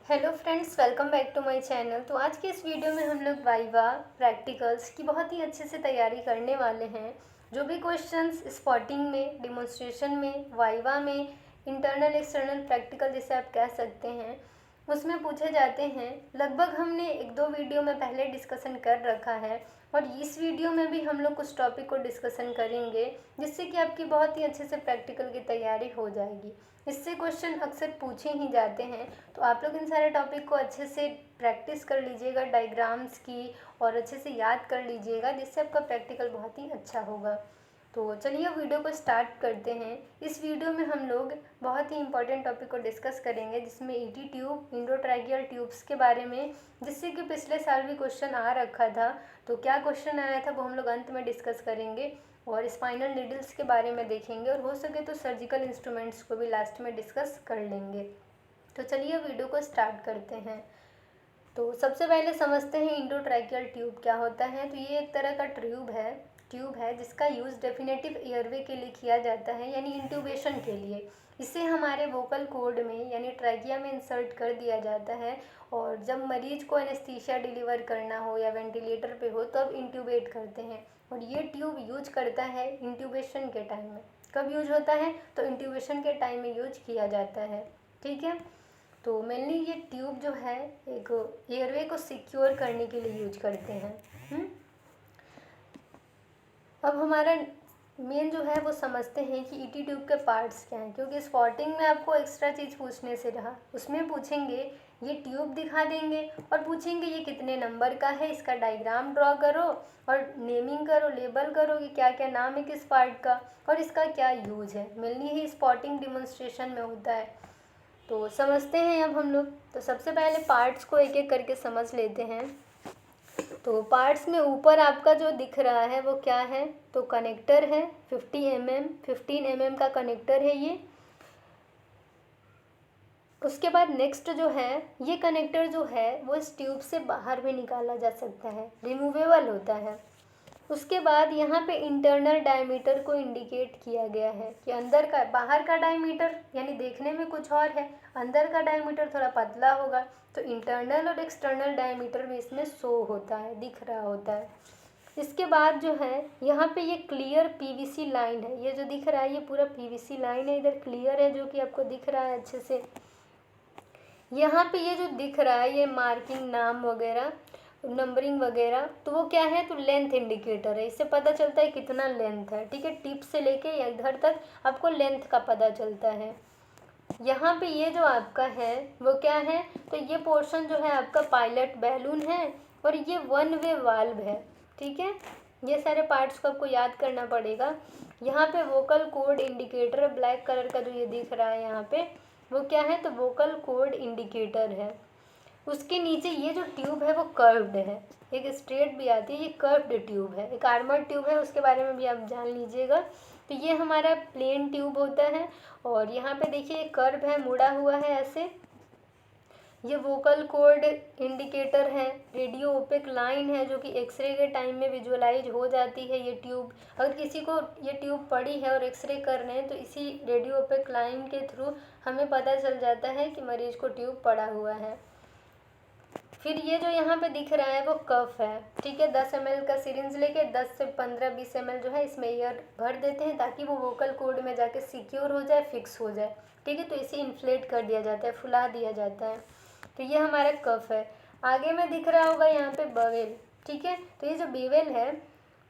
Hello friends, welcome back to my channel. तो आज के इस वीडियो में हम लोग वाइवा प्रैक्टिकल्स की बहुत ही अच्छे से तैयारी करने वाले हैं। जो भी क्वेश्चंस स्पॉटिंग में, डेमोन्स्ट्रेशन में, वाइवा में, इंटरनल एक्सटर्नल प्रैक्टिकल जिसे आप कह सकते हैं, उसमें पूछे जाते हैं, लगभग हमने एक दो वीडियो में पहले डिस्कशन कर रखा है और इस वीडियो में भी हम लोग कुछ टॉपिक को डिस्कशन करेंगे जिससे कि आपकी बहुत ही अच्छे से प्रैक्टिकल की तैयारी हो जाएगी। इससे क्वेश्चन अक्सर पूछे ही जाते हैं, तो आप लोग इन सारे टॉपिक को अच्छे से प्रैक्टिस कर लीजिएगा, डायग्राम्स की, और अच्छे से याद कर लीजिएगा जिससे आपका प्रैक्टिकल बहुत ही अच्छा होगा। तो चलिए वीडियो को स्टार्ट करते हैं। इस वीडियो में हम लोग बहुत ही इंपॉर्टेंट टॉपिक को डिस्कस करेंगे जिसमें ईटी ट्यूब, इंडोट्रैकियल ट्यूब्स के बारे में, जिससे कि पिछले साल भी क्वेश्चन आ रखा था। तो क्या क्वेश्चन आया था वो हम लोग अंत में डिस्कस करेंगे, और स्पाइनल नीडल्स के बारे में देखेंगे, और हो सके तो सर्जिकल इंस्ट्रूमेंट्स को भी लास्ट में डिस्कस कर लेंगे। तो चलिए वीडियो को स्टार्ट करते हैं। तो सबसे पहले समझते हैं इंडोट्रैकियल ट्यूब क्या होता है। तो ये एक तरह का ट्यूब है जिसका यूज़ डेफिनेटिव एयरवे के लिए किया जाता है, यानी इंट्यूबेशन के लिए। इसे हमारे वोकल कॉर्ड में यानी ट्रैकिया में इंसर्ट कर दिया जाता है, और जब मरीज को एनेस्थीसिया डिलीवर करना हो या वेंटिलेटर पे हो तब इंट्यूबेट करते हैं। और ये ट्यूब यूज करता है इंट्यूबेशन के टाइम में। कब यूज होता है? तो इंट्यूबेशन के टाइम में यूज किया जाता है। ठीक है। तो मेनली ये ट्यूब जो है एक एयरवे को सिक्योर करने के लिए यूज करते हैं। अब हमारा मेन जो है वो समझते हैं कि ईटी ट्यूब के पार्ट्स क्या हैं, क्योंकि स्पॉटिंग में आपको एक्स्ट्रा चीज़ पूछने से रहा, उसमें पूछेंगे, ये ट्यूब दिखा देंगे और पूछेंगे ये कितने नंबर का है, इसका डायग्राम ड्रॉ करो और नेमिंग करो, लेबल करो कि क्या क्या नाम है किस पार्ट का और इसका क्या यूज है। मेनली ही स्पॉटिंग डिमॉन्स्ट्रेशन में होता है। तो समझते हैं अब हम लोग। तो सबसे पहले पार्ट्स को एक एक करके समझ लेते हैं। तो पार्ट्स में ऊपर आपका जो दिख रहा है वो क्या है? तो कनेक्टर है, 15 mm का कनेक्टर है ये। उसके बाद नेक्स्ट जो है, ये कनेक्टर जो है वो इस ट्यूब से बाहर भी निकाला जा सकता है, रिमूवेबल होता है। उसके बाद यहाँ पे इंटरनल डायमीटर को इंडिकेट किया गया है कि अंदर का, बाहर का डायमीटर यानी देखने में कुछ और है, अंदर का डायमीटर थोड़ा पतला होगा। तो इंटरनल और एक्सटर्नल डायमीटर भी इसमें शो होता है, दिख रहा होता है। इसके बाद जो है यहाँ पे ये क्लियर पीवीसी लाइन है, ये जो दिख रहा है ये पूरा पीवीसी लाइन है, इधर क्लियर है जो कि आपको दिख रहा है अच्छे से। यहाँ पे ये जो दिख रहा है ये मार्किंग, नाम वगैरह, नंबरिंग वगैरह, तो वो क्या है? तो लेंथ इंडिकेटर है, इससे पता चलता है कितना लेंथ है। ठीक है, टिप से लेके इधर तक आपको लेंथ का पता चलता है। यहाँ पे ये जो आपका है वो क्या है? तो ये पोर्शन जो है आपका पायलट बैलून है और ये वन वे वाल्व है। ठीक है, ये सारे पार्ट्स को आपको याद करना पड़ेगा। यहाँ पे vocal cord indicator, black colour का जो ये दिख रहा है यहाँ पे, वो क्या है? तो वोकल कॉर्ड इंडिकेटर है। उसके नीचे ये जो ट्यूब है वो कर्व्ड है, एक स्ट्रेट भी आती है, ये कर्व्ड ट्यूब है, एक आर्मर ट्यूब है, उसके बारे में भी आप जान लीजिएगा। तो ये हमारा प्लेन ट्यूब होता है, और यहाँ पे देखिए कर्व है, मुड़ा हुआ है ऐसे। ये वोकल कॉर्ड इंडिकेटर है, रेडियो ओपेक लाइन है जो कि एक्सरे के टाइम में विजुअलाइज हो जाती है। ये ट्यूब, अगर किसी को ये ट्यूब पड़ी है और एक्सरे कर रहे हैं तो इसी रेडियो ओपेक लाइन के थ्रू हमें पता चल जाता है कि मरीज को ट्यूब पड़ा हुआ है। फिर ये जो यहाँ पे दिख रहा है वो कफ है। ठीक है, 10 ml का सिरिंज लेके 10 से 15-20 ml जो है इसमें एयर भर देते हैं ताकि वो वोकल कॉर्ड में जाके सिक्योर हो जाए, फिक्स हो जाए। ठीक है, तो इसे इन्फ्लेट कर दिया जाता है, फुला दिया जाता है। तो ये हमारा कफ है। आगे में दिख रहा होगा यहाँ पे बवेल। ठीक है, तो ये जो बीवेल है,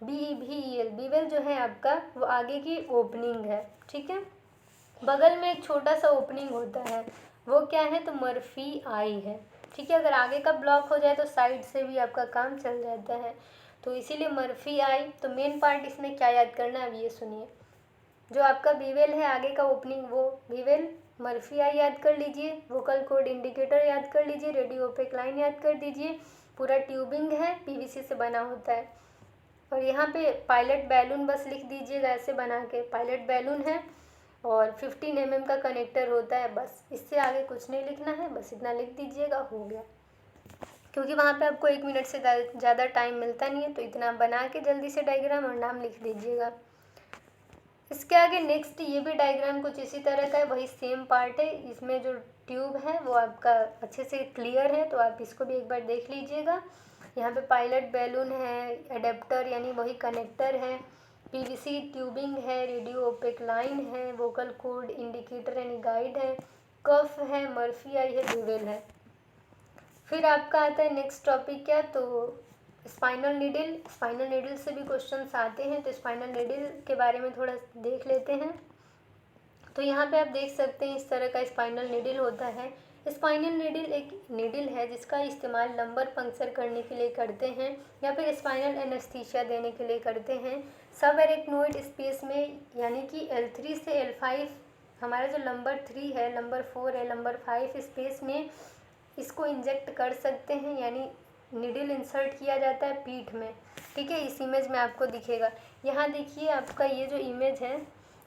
BEVEL, बीवेल जो है आपका वो आगे की ओपनिंग है। ठीक है, बगल में एक छोटा सा ओपनिंग होता है, वो क्या है? तो मर्फी आई है। ठीक है, अगर आगे का ब्लॉक हो जाए तो साइड से भी आपका काम चल जाता है, तो इसीलिए मर्फी आई। तो मेन पार्ट इसमें क्या याद करना है अब ये सुनिए। जो आपका बीवेल है आगे का ओपनिंग, वो बीवेल, मर्फी आई याद कर लीजिए, वोकल कॉर्ड इंडिकेटर याद कर लीजिए, रेडियो ओपेक लाइन याद कर दीजिए, पूरा ट्यूबिंग है, पीवीसी से बना होता है। और यहाँ पे पायलट बैलून बस लिख दीजिएगा ऐसे बना के, पायलट बैलून है, और 15 mm का कनेक्टर होता है। बस इससे आगे कुछ नहीं लिखना है, बस इतना लिख दीजिएगा, हो गया। क्योंकि वहाँ पे आपको 1 मिनट से ज़्यादा टाइम मिलता नहीं है, तो इतना बना के जल्दी से डायग्राम और नाम लिख दीजिएगा। इसके आगे नेक्स्ट ये भी डायग्राम कुछ इसी तरह का है, वही सेम पार्ट है। इसमें जो ट्यूब है वो आपका अच्छे से क्लियर है, तो आप इसको भी एक बार देख लीजिएगा। यहाँ पे पायलट बैलून है, एडेप्टर यानी वही कनेक्टर है, पीवीसी ट्यूबिंग है, रेडियो ओपेक लाइन है, वोकल कॉर्ड इंडिकेटर यानी गाइड है, कफ है, मर्फी आई है, बेवल है। फिर आपका आता है नेक्स्ट टॉपिक क्या, तो स्पाइनल नीडल। स्पाइनल नीडल से भी क्वेश्चंस आते हैं, तो स्पाइनल नीडल के बारे में थोड़ा देख लेते हैं। तो यहाँ पे आप देख सकते हैं इस तरह का स्पाइनल नीडल होता है। स्पाइनल नीडल एक नीडल है जिसका इस्तेमाल लंबर पंक्चर करने के लिए करते हैं या फिर स्पाइनल एनेस्थीसिया देने के लिए करते हैं। सब एरेक्नोइड स्पेस में यानी कि L3 से L5 हमारा जो नंबर 3 है, नंबर 4 है, नंबर 5 स्पेस में इसको इंजेक्ट कर सकते हैं, यानी नीडल इंसर्ट किया जाता है पीठ में। ठीक है, इस इमेज में आपको दिखेगा। यहाँ देखिए आपका ये जो इमेज है,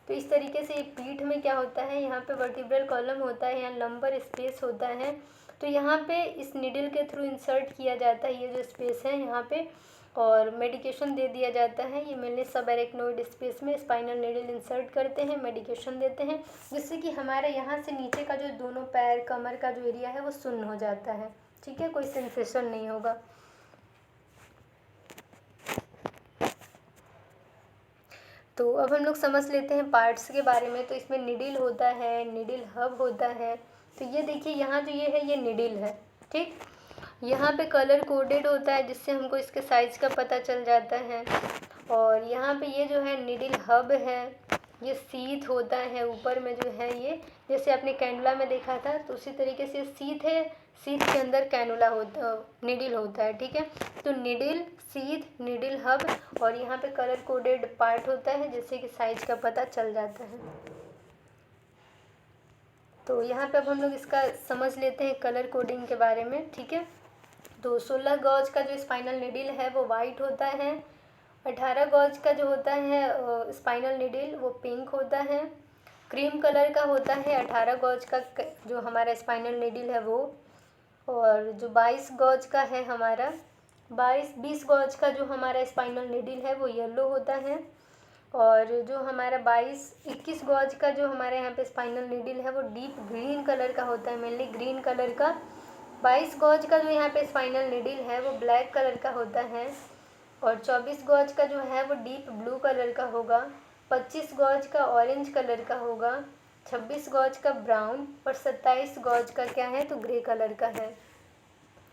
तो इस तरीके से पीठ में क्या होता है, यहाँ पे वर्टिब्रल कॉलम होता है, यहाँ लंबर स्पेस होता है, तो यहाँ पे इस नीडल के थ्रू इंसर्ट किया जाता है ये जो स्पेस है यहाँ पे, और मेडिकेशन दे दिया जाता है। ये मेनली सब एरेक्नोइड स्पेस में स्पाइनल नीडल इंसर्ट करते हैं, मेडिकेशन देते हैं, जिससे कि हमारे यहाँ से नीचे का जो दोनों पैर कमर का जो एरिया है वो सुन्न हो जाता है। ठीक है, कोई सेंसेशन नहीं होगा। तो अब हम लोग समझ लेते हैं पार्ट्स के बारे में। तो इसमें निडिल होता है, निडिल हब होता है। तो ये देखिए यहाँ जो ये है ये निडिल है। ठीक, यहाँ पे कलर कोडेड होता है जिससे हमको इसके साइज़ का पता चल जाता है। और यहाँ पे ये जो है निडिल हब है, ये सीथ होता है ऊपर में जो है ये, जैसे आपने कैनुला में देखा था, तो उसी तरीके से सीथ है, सीथ के अंदर कैनुला होता, निडिल होता है। ठीक है, तो निडिल, सीथ, निडिल हब, और यहाँ पे कलर कोडेड पार्ट होता है जिससे कि साइज का पता चल जाता है। तो यहाँ पे अब हम लोग इसका समझ लेते हैं कलर कोडिंग के बारे में। ठीक है, तो 16 गॉज का जो स्पाइनल निडिल है वो वाइट होता है, 18 गॉज का जो होता है स्पाइनल निडिल वो पिंक होता है, क्रीम कलर का होता है 18 गॉज का जो हमारा स्पाइनल निडिल है वो, और जो 22 गॉज का है हमारा 20 गॉज का जो हमारा स्पाइनल निडिल है वो येलो होता है, और जो हमारा 21 गॉज का जो हमारे यहाँ पे स्पाइनल निडिल है वो डीप ग्रीन कलर का होता है, मेनली ग्रीन कलर का। 22 गॉज का जो यहाँ पे स्पाइनल निडिल है वो ब्लैक कलर का होता है, और 24 गॉज का जो है वो डीप ब्लू कलर का होगा, 25 गॉज का ऑरेंज कलर का होगा, 26 गॉज का ब्राउन, और 27 गॉज का क्या है तो ग्रे कलर का है।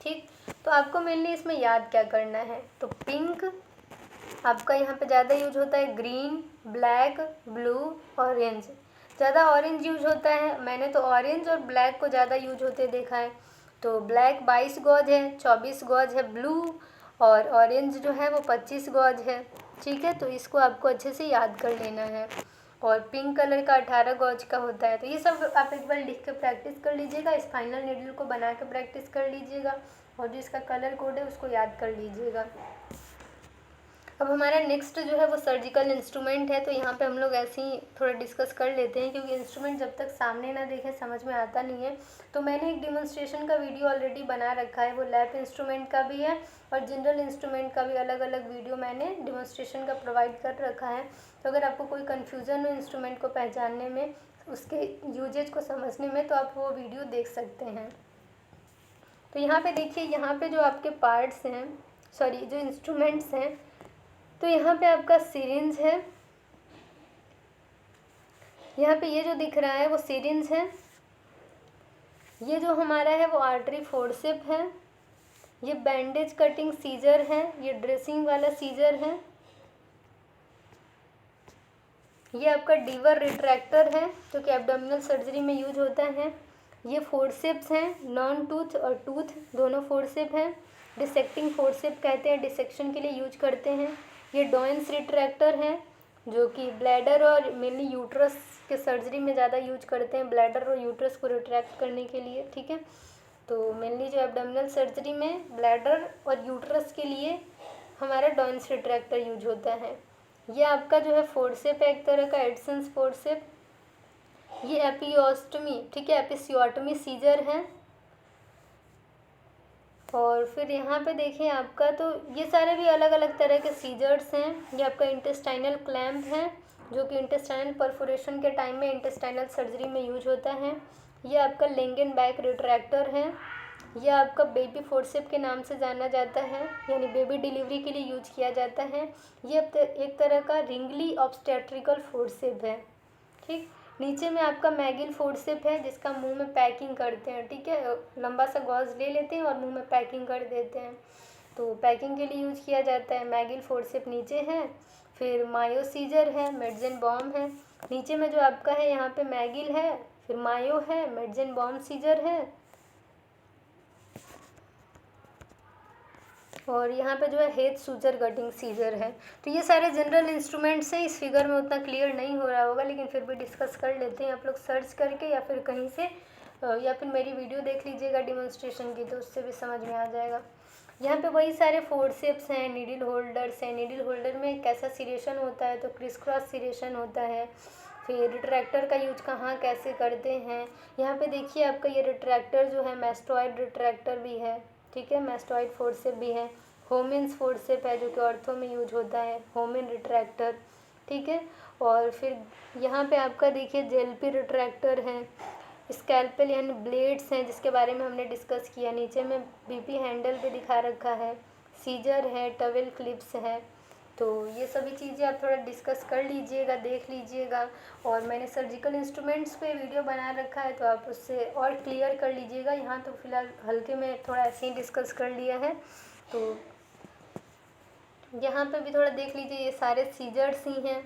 ठीक, तो आपको मेनली इसमें याद क्या करना है, तो पिंक आपका यहाँ पे ज़्यादा यूज होता है, ग्रीन, ब्लैक, ब्लू, ऑरेंज। ज़्यादा ऑरेंज यूज होता है, मैंने तो ऑरेंज और ब्लैक को ज़्यादा यूज होते देखा है। तो ब्लैक 22 गॉज है, 24 गॉज है ब्लू, और ऑरेंज जो है वो 25 गॉज है। ठीक है, तो इसको आपको अच्छे से याद कर लेना है। और पिंक कलर का 18 गॉज का होता है। तो ये सब आप एक बार लिख के प्रैक्टिस कर लीजिएगा, स्पाइनल नीडल को बना के प्रैक्टिस कर लीजिएगा, और जो इसका कलर कोड है उसको याद कर लीजिएगा। अब हमारा नेक्स्ट जो है वो सर्जिकल इंस्ट्रूमेंट है। तो यहाँ पे हम लोग ऐसे ही थोड़ा डिस्कस कर लेते हैं, क्योंकि इंस्ट्रूमेंट जब तक सामने ना देखें समझ में आता नहीं है। तो मैंने एक डिमॉन्स्ट्रेशन का वीडियो ऑलरेडी बना रखा है, वो लैब इंस्ट्रूमेंट का भी है और जनरल इंस्ट्रूमेंट का भी अलग अलग वीडियो मैंने डिमॉन्स्ट्रेशन का प्रोवाइड कर रखा है। तो अगर आपको कोई कन्फ्यूज़न हो इंस्ट्रूमेंट को पहचानने में, उसके यूजेज को समझने में, तो आप वो वीडियो देख सकते हैं। तो यहाँ पे देखिए, यहाँ पे जो आपके पार्ट्स हैं, सॉरी जो इंस्ट्रूमेंट्स हैं, तो यहाँ पे आपका सिरिंज है, यहाँ पे ये जो दिख रहा है वो सिरिंज है, ये जो हमारा है वो आर्टरी फोर्सेप है, ये बैंडेज कटिंग सीजर है, ये ड्रेसिंग वाला सीजर है, ये आपका डीवर रिट्रैक्टर है जो कि एब्डोमिनल सर्जरी में यूज होता है, ये फोर्सेप्स हैं, नॉन टूथ और टूथ दोनों फोर्सेप हैं, डिसेक्टिंग फोर्सेप कहते हैं, डिसेक्शन के लिए यूज करते हैं, ये डॉइंस रिट्रैक्टर है जो कि ब्लैडर और मेनली यूट्रस के सर्जरी में ज़्यादा यूज करते हैं, ब्लैडर और यूट्रस को रिट्रैक्ट करने के लिए। ठीक है, तो मेनली जो एब्डोमिनल सर्जरी में ब्लैडर और यूट्रस के लिए हमारा डॉइंस रिट्रैक्टर यूज होता है। ये आपका जो है फोर्सेप है, एक तरह का एडसन्स फोर्सेप, ये एपियोस्टमी, ठीक है, एपिसियोटमी सीजर है। और फिर यहाँ पे देखें आपका, तो ये सारे भी अलग अलग तरह के सीजर्स हैं। ये आपका इंटेस्टाइनल क्लैम्प है जो कि इंटेस्टाइनल परफोरेशन के टाइम में इंटेस्टाइनल सर्जरी में यूज होता है। ये आपका लैंगेनबैक रिट्रैक्टर है। यह आपका बेबी फोर्सेप के नाम से जाना जाता है, यानी बेबी डिलीवरी के लिए यूज किया जाता है। ये एक तरह का रिंगली ऑब्स्टेट्रिकल फोर्सेप है। ठीक, नीचे में आपका मैगिल फोर्सेप है जिसका मुंह में पैकिंग करते हैं। ठीक है, लंबा सा गॉज ले लेते हैं और मुंह में पैकिंग कर देते हैं, तो पैकिंग के लिए यूज किया जाता है। मैगिल फोर्सेप नीचे है, फिर मायो सीजर है, मेडजेनबॉम है। नीचे में जो आपका है यहाँ पे मैगिल है, फिर मायो है, मेडजेनबॉम सीजर है, और यहाँ पे जो है हेथ सूजर गटिंग सीजर है। तो ये सारे जनरल इंस्ट्रूमेंट्स हैं। इस फिगर में उतना क्लियर नहीं हो रहा होगा, लेकिन फिर भी डिस्कस कर लेते हैं। आप लोग सर्च करके या फिर कहीं से या फिर मेरी वीडियो देख लीजिएगा डिमॉन्स्ट्रेशन की, तो उससे भी समझ में आ जाएगा। यहाँ पे वही सारे फोर्सेप्स हैं, नीडल होल्डर्स हैं। नीडल होल्डर में कैसा सिरेशन होता है, तो क्रिस क्रॉस सिरेशन होता है। फिर रिट्रैक्टर का यूज कहाँ कैसे करते हैं, यहाँ पे देखिए आपका ये रिट्रैक्टर जो है मैस्टॉइड रिट्रैक्टर भी है। ठीक है, मैस्टॉइड फोर्सेप भी है। होमिन्स फोर्सेप है जो कि ऑर्थो में यूज होता है, होमिन रिट्रैक्टर। ठीक है, और फिर यहाँ पे आपका देखिए जेलपी रिट्रैक्टर है। स्कैल्पेल यानी ब्लेड्स हैं जिसके बारे में हमने डिस्कस किया। नीचे में बीपी हैंडल भी दिखा रखा है, सीजर है, टवेल क्लिप्स है। तो ये सभी चीज़ें आप थोड़ा डिस्कस कर लीजिएगा, देख लीजिएगा। और मैंने सर्जिकल इंस्ट्रूमेंट्स पे वीडियो बना रखा है, तो आप उससे और क्लियर कर लीजिएगा। यहाँ तो फिलहाल हल्के में थोड़ा ऐसे ही डिस्कस कर लिया है। तो यहाँ पे भी थोड़ा देख लीजिए, ये सारे सीजर्स ही हैं।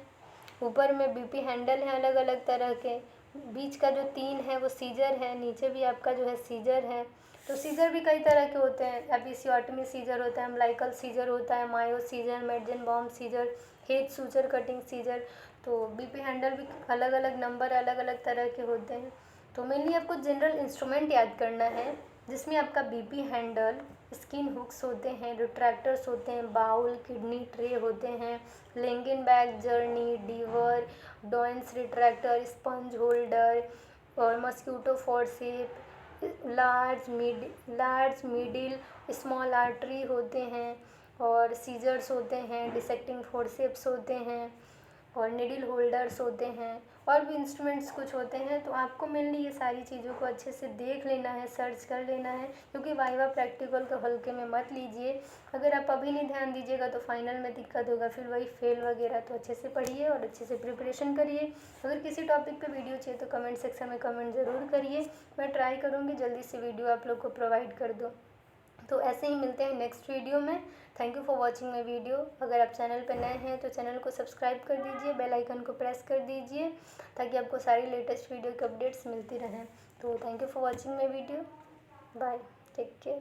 ऊपर में बीपी हैंडल है अलग अलग तरह के, बीच का जो 3 है वो सीजर है, नीचे भी आपका जो है सीजर है। तो सीजर भी कई तरह के होते हैं। एपिसियोटमी सीजर होता है, अम्बिलिकल सीजर होता है, Mayo scissor, Metzenbaum scissor, Heath suture cutting scissor. तो बीपी हैंडल भी अलग अलग नंबर, अलग अलग तरह के होते हैं। तो मेनली आपको जनरल इंस्ट्रूमेंट याद करना है, जिसमें आपका बीपी हैंडल, स्किन हुक्स होते हैं, रिट्रैक्टर्स होते हैं, बाउल, किडनी ट्रे होते हैं, Langenbeck, Czerny, Deaver, Doyen's retractor, sponge holder और mosquito forceps, large middle small artery होते हैं, और सीजर्स होते हैं, डिसेक्टिंग फोर्सेप्स होते हैं, और निडल होल्डर्स होते हैं, और भी इंस्ट्रूमेंट्स कुछ होते हैं। तो आपको मेनली ये सारी चीज़ों को अच्छे से देख लेना है, सर्च कर लेना है, क्योंकि वाइवा प्रैक्टिकल को हल्के में मत लीजिए। अगर आप अभी नहीं ध्यान दीजिएगा तो फाइनल में दिक्कत होगा, फिर वही फेल वगैरह। तो अच्छे से पढ़िए और अच्छे से प्रिपरेशन करिए। अगर किसी टॉपिक पे वीडियो चाहिए तो कमेंट सेक्शन में कमेंट ज़रूर करिए, मैं ट्राई करूँगी जल्दी से वीडियो आप लोग को प्रोवाइड कर दूँ। तो ऐसे ही मिलते हैं नेक्स्ट वीडियो में। Thank you for watching my video. अगर आप चैनल पर नए हैं तो चैनल को सब्सक्राइब कर दीजिए, बेल आइकन को प्रेस कर दीजिए, ताकि आपको सारी लेटेस्ट वीडियो की अपडेट्स मिलती रहें। तो thank you for watching my video, bye, take care.